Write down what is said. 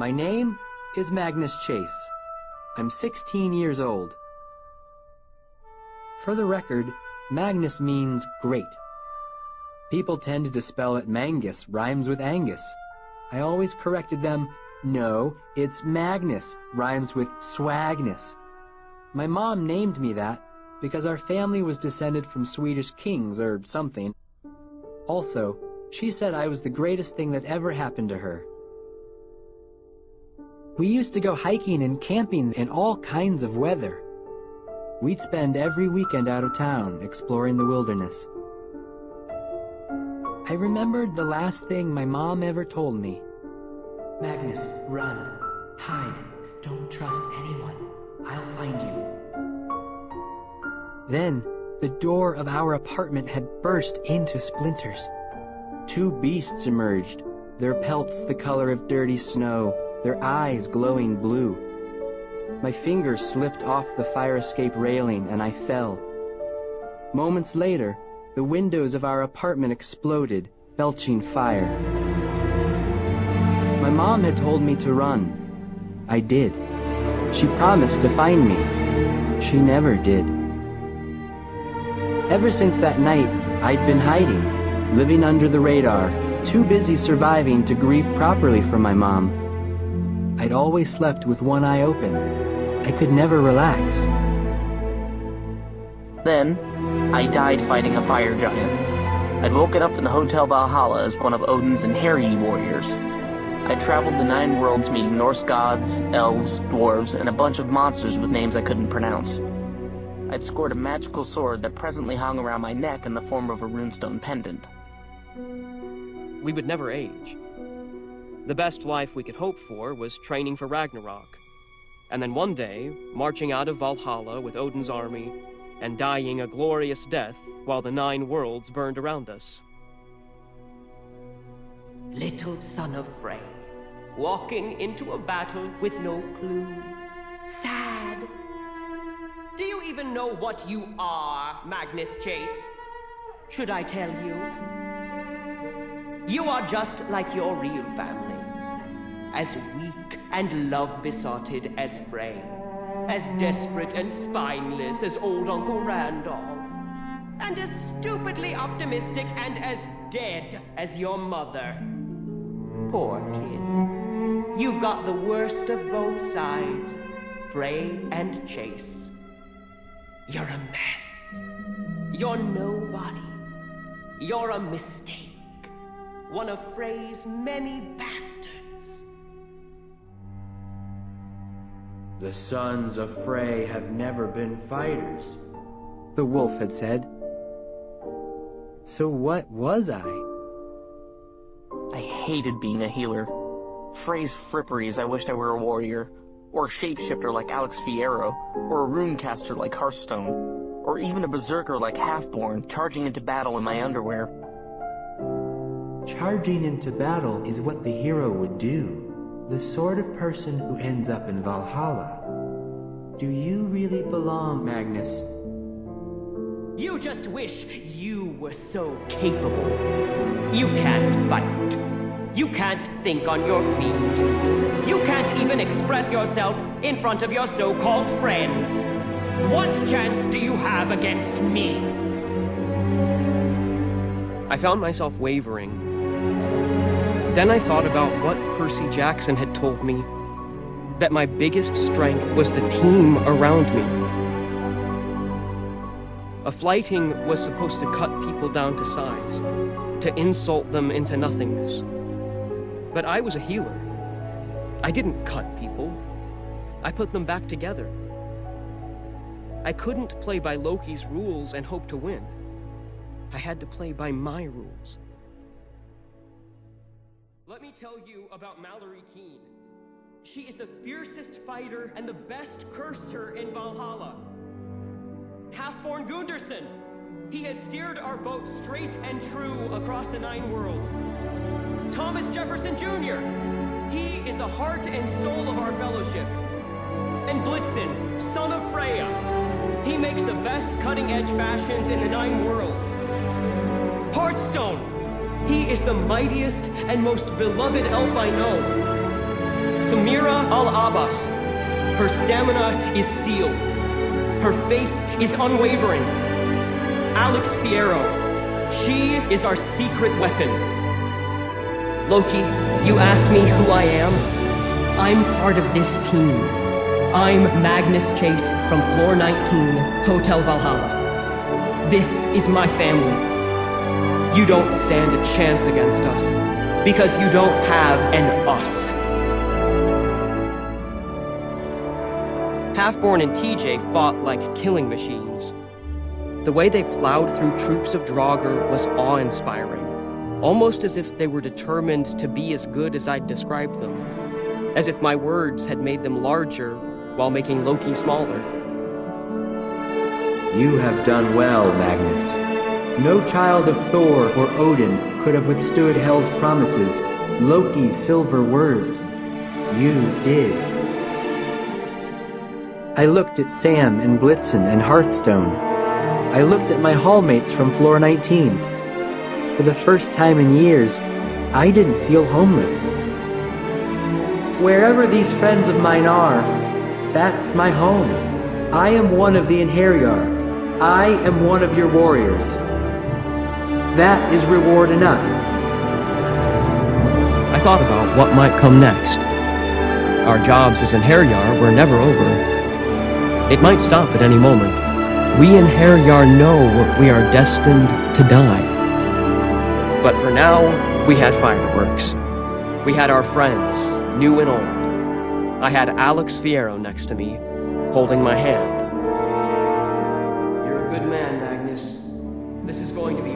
My name is Magnus Chase. I'm 16 years old. For the record, Magnus means great. People tended to spell it Mangus, rhymes with Angus. I always corrected them, no, it's Magnus, rhymes with swagness. My mom named me that because our family was descended from Swedish kings or something. Also, she said I was the greatest thing that ever happened to her. We used to go hiking and camping in all kinds of weather. We'd spend every weekend out of town exploring the wilderness. I remembered the last thing my mom ever told me. Magnus, run. Hide. Don't trust anyone. I'll find you. Then, the door of our apartment had burst into splinters. Two beasts emerged, their pelts the color of dirty snow, their eyes glowing blue. My fingers slipped off the fire escape railing and I fell. Moments later, the windows of our apartment exploded, belching fire. My mom had told me to run. I did. She promised to find me. She never did. Ever since that night, I'd been hiding, living under the radar, too busy surviving to grieve properly for my mom. I'd always slept with one eye open. I could never relax. Then, I died fighting a fire giant. I'd woken up in the Hotel Valhalla as one of Odin's Inherited warriors. I traveled the 9 worlds meeting Norse gods, elves, dwarves, and a bunch of monsters with names I couldn't pronounce. I'd scored a magical sword that presently hung around my neck in the form of a runestone pendant. We would never age. The best life we could hope for was training for Ragnarok. And then one day, marching out of Valhalla with Odin's army, and dying a glorious death while the 9 worlds burned around us. Little son of Frey, walking into a battle with no clue. Sad. Do you even know what you are, Magnus Chase? Should I tell you? You are just like your real family. As weak and love-besotted as Frey. As desperate and spineless as old Uncle Randolph. And as stupidly optimistic and as dead as your mother. Poor kid. You've got the worst of both sides, Frey and Chase. You're a mess. You're nobody. You're a mistake. One of Frey's many bastards. The sons of Frey have never been fighters, the wolf had said. So what was I? I hated being a healer. Frey's fripperies, I wished I were a warrior, or a shapeshifter like Alex Fierro, or a runecaster like Hearthstone, or even a berserker like Halfborn, charging into battle in my underwear. Charging into battle is what the hero would do. The sort of person who ends up in Valhalla. Do you really belong, Magnus? You just wish you were so capable. You can't fight. You can't think on your feet. You can't even express yourself in front of your so-called friends. What chance do you have against me? I found myself wavering. Then I thought about what Percy Jackson had told me, that my biggest strength was the team around me. A flighting was supposed to cut people down to size, to insult them into nothingness. But I was a healer. I didn't cut people. I put them back together. I couldn't play by Loki's rules and hope to win. I had to play by my rules. Let me tell you about Mallory Keene. She is the fiercest fighter and the best curser in Valhalla. Halfborn Gunderson. He has steered our boat straight and true across the 9 worlds. Thomas Jefferson Jr. He is the heart and soul of our fellowship. And Blitzen, son of Freya. He makes the best cutting-edge fashions in the 9 worlds. Hearthstone. He is the mightiest and most beloved elf I know. Samira al-Abbas. Her stamina is steel. Her faith is unwavering. Alex Fierro. She is our secret weapon. Loki, you asked me who I am? I'm part of this team. I'm Magnus Chase from Floor 19, Hotel Valhalla. This is my family. You don't stand a chance against us, because you don't have an us. Halfborn and TJ fought like killing machines. The way they plowed through troops of Draugr was awe-inspiring, almost as if they were determined to be as good as I'd described them, as if my words had made them larger while making Loki smaller. You have done well, Magnus. No child of Thor or Odin could have withstood Hel's promises, Loki's silver words. You did. I looked at Sam and Blitzen and Hearthstone. I looked at my hallmates from Floor 19. For the first time in years, I didn't feel homeless. Wherever these friends of mine are, that's my home. I am one of the Einherjar. I am one of your warriors. That is reward enough. I thought about what might come next. Our jobs as Einherjar were never over. It might stop at any moment. We Einherjar know we are destined to die. But for now, we had fireworks. We had our friends, new and old. I had Alex Fierro next to me, holding my hand. You're a good man, Magnus. This is going to be